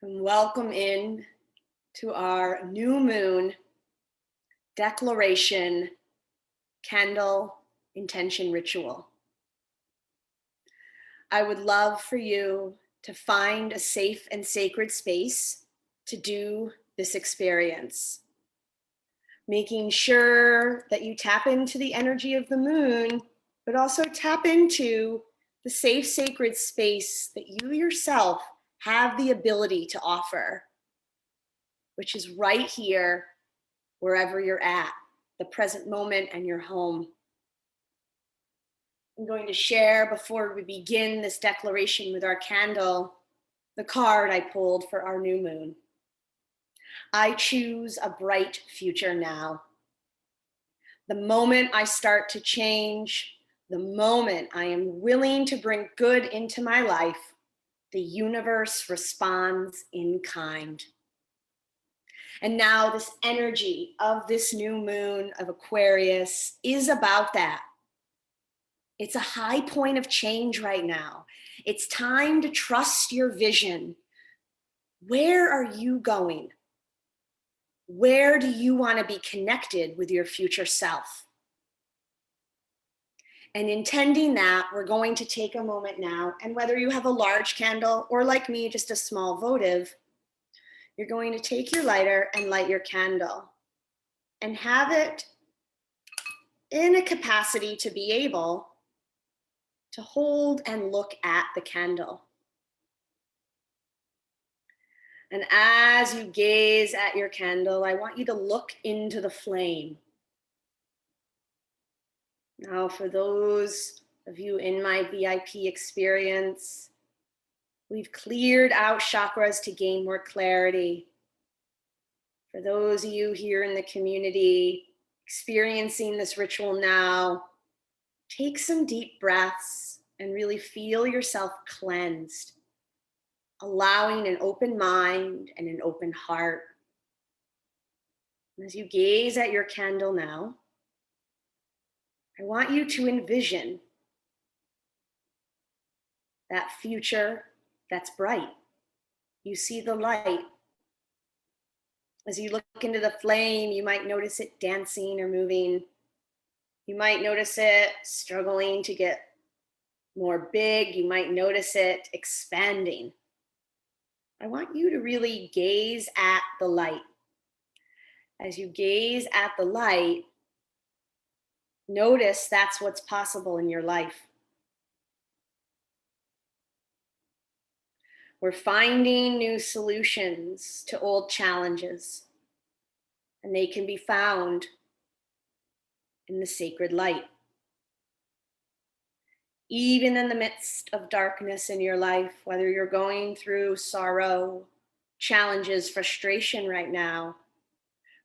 And welcome in to our new moon declaration candle intention ritual. I would love for you to find a safe and sacred space to do this experience, making sure that you tap into the energy of the moon, but also tap into the safe, sacred space that you yourself have the ability to offer, which is right here, wherever you're at, the present moment and your home. I'm going to share before we begin this declaration with our candle, the card I pulled for our new moon. I choose a bright future now. The moment I start to change, the moment I am willing to bring good into my life, the universe responds in kind. And now this energy of this new moon of Aquarius is about that. It's a high point of change right now. It's time to trust your vision. Where are you going? Where do you want to be connected with your future self? And intending that, we're going to take a moment now, and whether you have a large candle or like me, just a small votive, you're going to take your lighter and light your candle and have it in a capacity to be able to hold and look at the candle. And as you gaze at your candle, I want you to look into the flame. Now, for those of you in my VIP experience, we've cleared out chakras to gain more clarity. For those of you here in the community experiencing this ritual now, take some deep breaths and really feel yourself cleansed, allowing an open mind and an open heart. As you gaze at your candle now, I want you to envision that future that's bright. You see the light. As you look into the flame, you might notice it dancing or moving. You might notice it struggling to get more big. You might notice it expanding. I want you to really gaze at the light. As you gaze at the light, notice that's what's possible in your life. We're finding new solutions to old challenges, and they can be found in the sacred light. Even in the midst of darkness in your life, whether you're going through sorrow, challenges, frustration right now,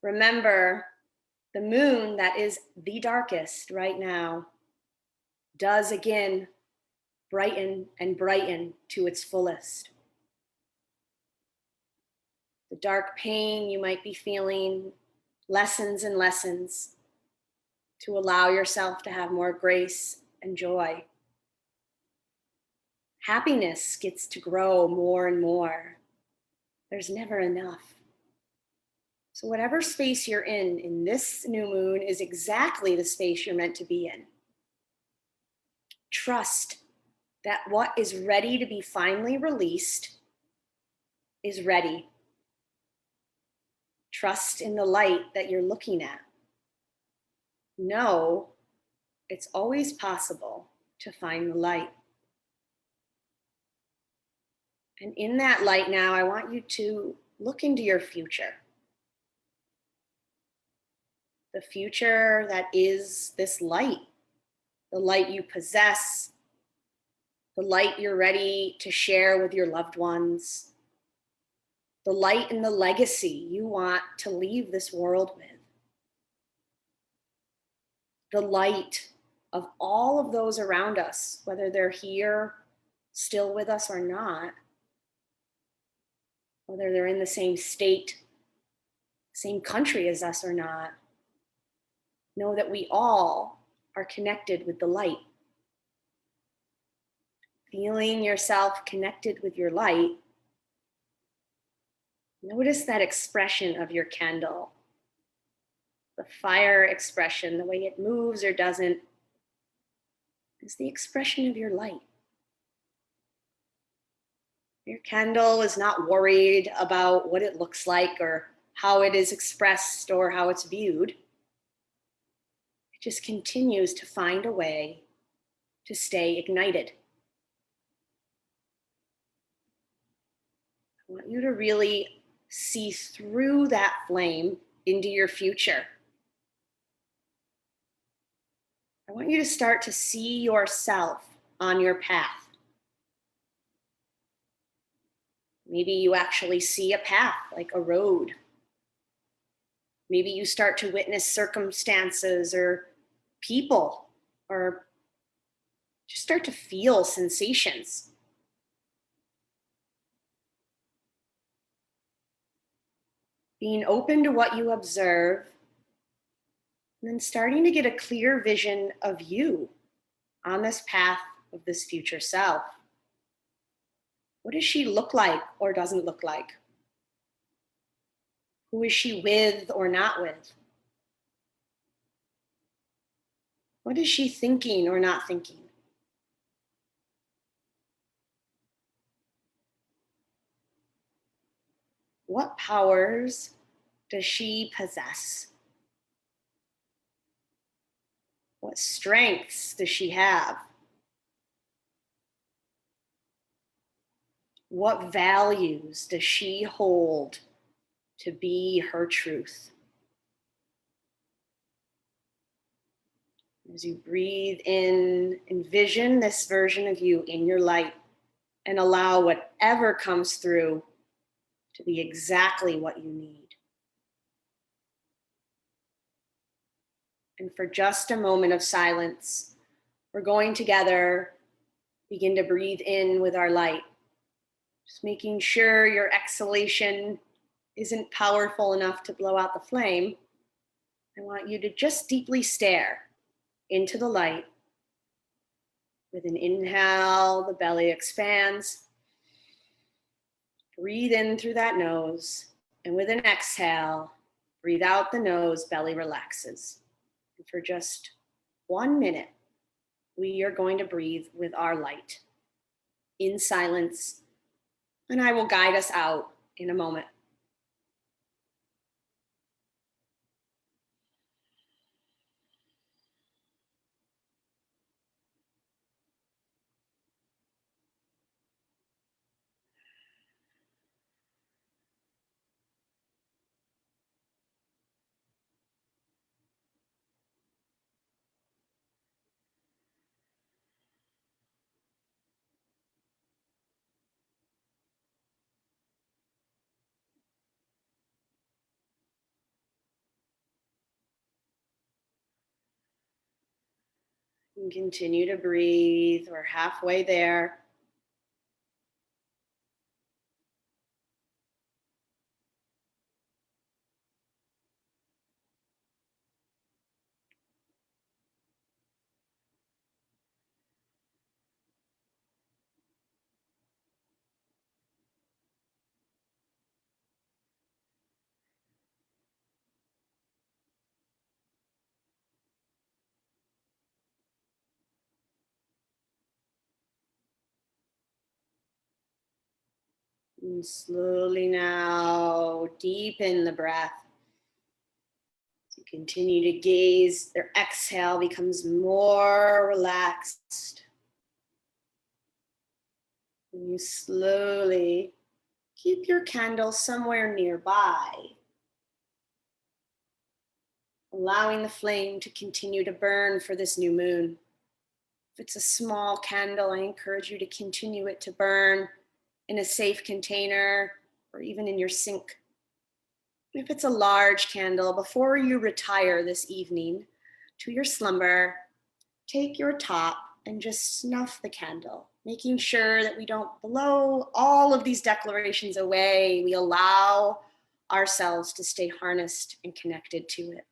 remember the moon that is the darkest right now does again brighten and brighten to its fullest. The dark pain you might be feeling lessens and lessens to allow yourself to have more grace and joy. Happiness gets to grow more and more. There's never enough. So whatever space you're in this new moon is exactly the space you're meant to be in. Trust that what is ready to be finally released is ready. Trust in the light that you're looking at. Know it's always possible to find the light. And in that light now, I want you to look into your future. The future that is this light, the light you possess, the light you're ready to share with your loved ones, the light and the legacy you want to leave this world with, the light of all of those around us, whether they're here still with us or not, whether they're in the same state, same country as us or not. Know that we all are connected with the light. Feeling yourself connected with your light, Notice that expression of your candle, the fire expression, the way it moves or doesn't, is the expression of your light. Your candle is not worried about what it looks like or how it is expressed or how it's viewed. It just continues to find a way to stay ignited. I want you to really see through that flame into your future. I want you to start to see yourself on your path. Maybe you actually see a path, like a road. Maybe you start to witness circumstances or people, or just start to feel sensations. Being open to what you observe, and then starting to get a clear vision of you on this path of this future self. What does she look like or doesn't look like? Who is she with or not with? What is she thinking or not thinking? What powers does she possess? What strengths does she have? What values does she hold to be her truth? As you breathe in, envision this version of you in your light and allow whatever comes through to be exactly what you need. And for just a moment of silence, we're going together begin to breathe in with our light. Just making sure your exhalation isn't powerful enough to blow out the flame. I want you to just deeply stare into the light. With an inhale, the belly expands. Breathe in through that nose. And with an exhale, breathe out the nose, belly relaxes. And for just 1 minute, we are going to breathe with our light in silence. And I will guide us out in a moment. And continue to breathe. We're halfway there. And slowly now, deepen the breath. As you continue to gaze, their exhale becomes more relaxed. And you slowly keep your candle somewhere nearby, allowing the flame to continue to burn for this new moon. If it's a small candle, I encourage you to continue it to burn in a safe container or even in your sink. If it's a large candle, before you retire this evening to your slumber, take your top and just snuff the candle, making sure that we don't blow all of these declarations away. We allow ourselves to stay harnessed and connected to it.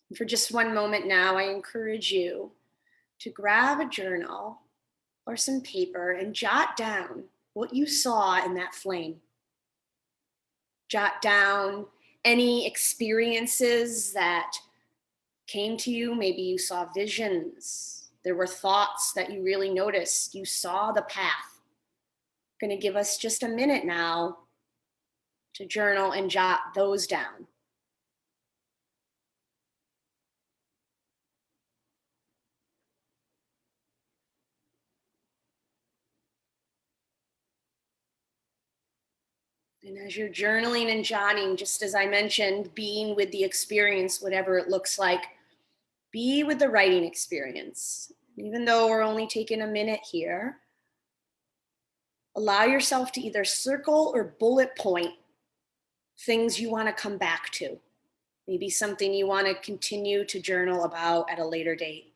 And for just 1 moment now, I encourage you to grab a journal or some paper and jot down what you saw in that flame. Jot down any experiences that came to you. Maybe you saw visions. There were thoughts that you really noticed. You saw the path. Going to give us just a minute now to journal and jot those down. And as you're journaling and jotting, just as I mentioned, being with the experience, whatever it looks like, be with the writing experience. Even though we're only taking a minute here, allow yourself to either circle or bullet point things you want to come back to. Maybe something you want to continue to journal about at a later date.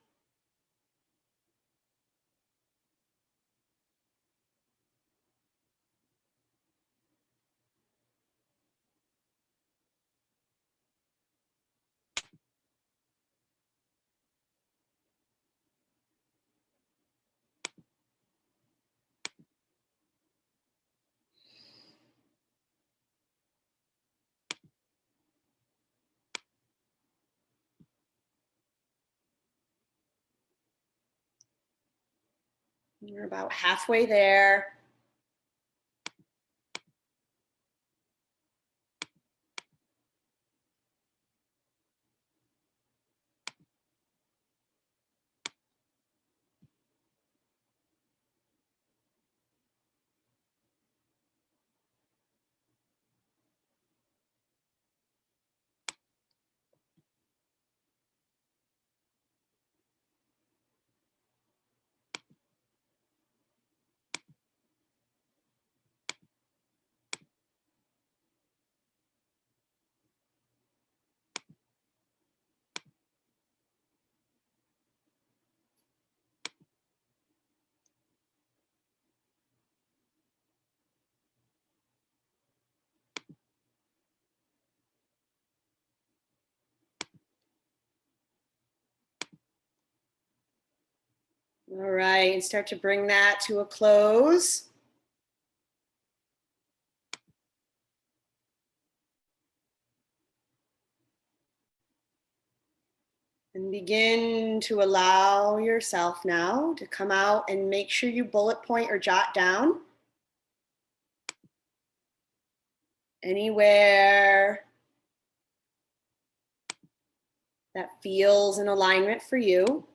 You're about halfway there. All right, and start to bring that to a close. And begin to allow yourself now to come out and make sure you bullet point or jot down anywhere that feels in alignment for you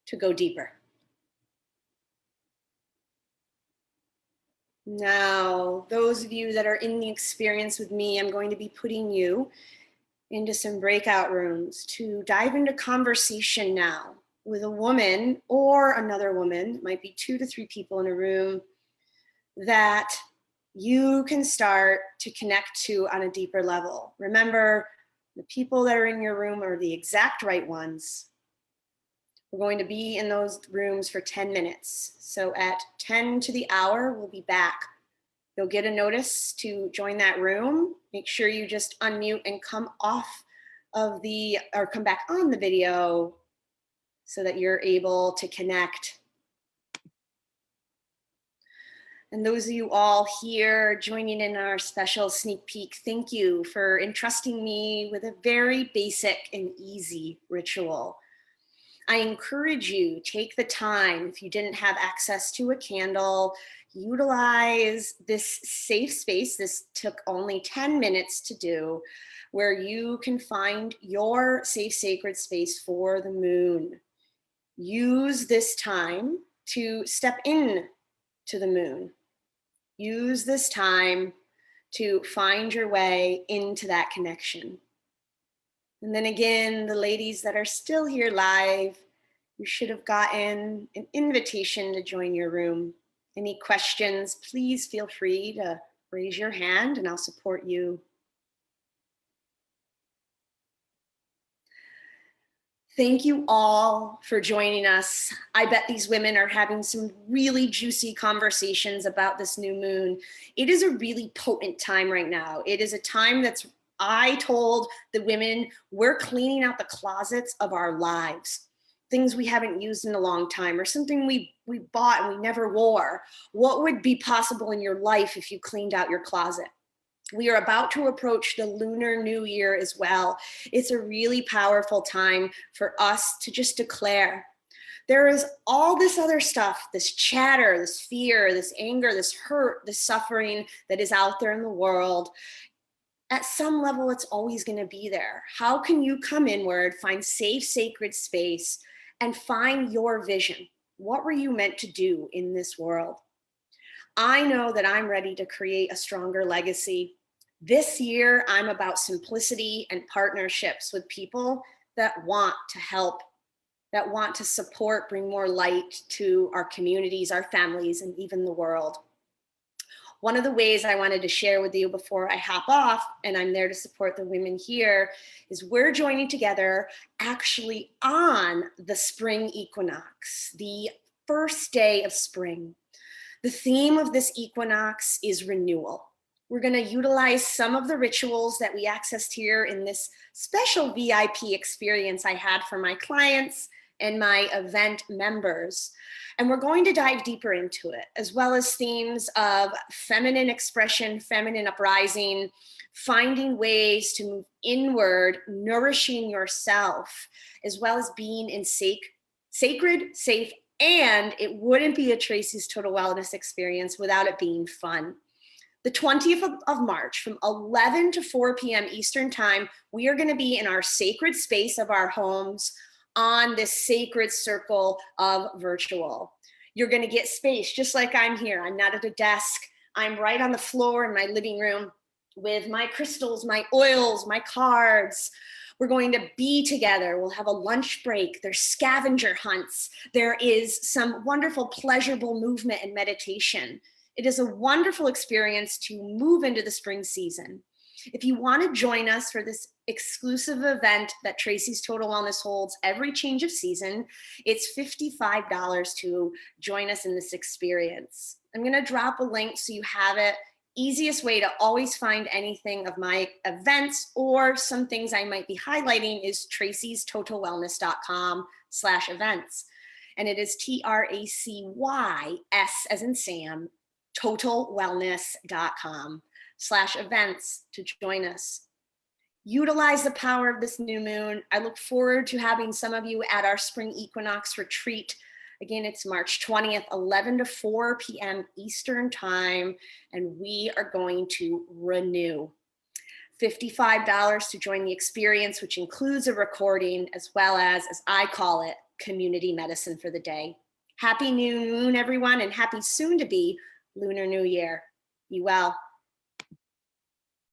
to go deeper. Now, those of you that are in the experience with me, I'm going to be putting you into some breakout rooms to dive into conversation now with a woman or another woman. It might be 2 to 3 people in a room that you can start to connect to on a deeper level. Remember, the people that are in your room are the exact right ones. We're going to be in those rooms for 10 minutes. So at 10 to the hour, we'll be back. You'll get a notice to join that room. Make sure you just unmute and come off of the, or come back on the video so that you're able to connect. And those of you all here joining in our special sneak peek, thank you for entrusting me with a very basic and easy ritual. I encourage you, take the time, if you didn't have access to a candle, utilize this safe space. This took only 10 minutes to do, where you can find your safe, sacred space for the moon. Use this time to step in to the moon. Use this time to find your way into that connection. And then again, the ladies that are still here live, you should have gotten an invitation to join your room. Any questions, please feel free to raise your hand and I'll support you. Thank you all for joining us. I bet these women are having some really juicy conversations about this new moon. It is a really potent time right now. It is a time that's, I told the women, we're cleaning out the closets of our lives. things we haven't used in a long time, or something we bought and we never wore. What would be possible in your life if you cleaned out your closet? We are about to approach the Lunar New Year as well. It's a really powerful time for us to just declare. There is all this other stuff, this chatter, this fear, this anger, this hurt, this suffering that is out there in the world. At some level, it's always going to be there. How can you come inward, find safe, sacred space, and find your vision? What were you meant to do in this world? I know that I'm ready to create a stronger legacy. This year, I'm about simplicity and partnerships with people that want to help, that want to support, bring more light to our communities, our families, and even the world. One of the ways I wanted to share with you before I hop off, and I'm there to support the women here, is we're joining together actually on the spring equinox, the first day of spring. The theme of this equinox is renewal. We're going to utilize some of the rituals that we accessed here in this special VIP experience I had for my clients and my event members. And we're going to dive deeper into it, as well as themes of feminine expression, feminine uprising, finding ways to move inward, nourishing yourself, as well as being in sacred, safe, and it wouldn't be a Tracy's Total Wellness experience without it being fun. The 20th of March from 11 to 4 p.m. Eastern time, we are going to be in our sacred space of our homes on this sacred circle of virtual. You're going to get space just like I'm here. I'm not at a desk. I'm right on the floor in my living room with my crystals, my oils, my cards. We're going to be together. We'll have a lunch break. There's scavenger hunts. There is some wonderful, pleasurable movement and meditation. It is a wonderful experience to move into the spring season. If you want to join us for this exclusive event that Tracy's Total Wellness holds every change of season, it's $55 to join us in this experience. I'm going to drop a link so you have it. Easiest way to always find anything of my events or some things I might be highlighting is tracystotalwellness.com/events. And it is TRACYS as in Sam, totalwellness.com/events to join us. Utilize the power of this new moon. I look forward to having some of you at our spring equinox retreat. Again, it's March 20th, 11 to 4 p.m. Eastern time, and we are going to renew. $55 to join the experience, which includes a recording, as well as I call it, community medicine for the day. Happy new moon, everyone, and happy soon to be Lunar New Year. Be well.